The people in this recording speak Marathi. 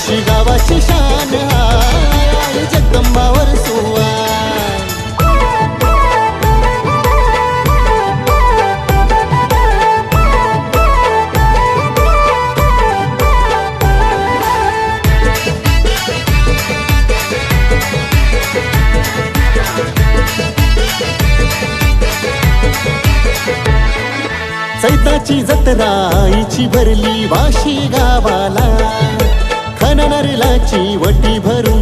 वाशी गावाची शान हाय जगदंबावर सुवान चैताची जत्रा आईची भरली वाशी गावाला खणनरलाची वटी भरून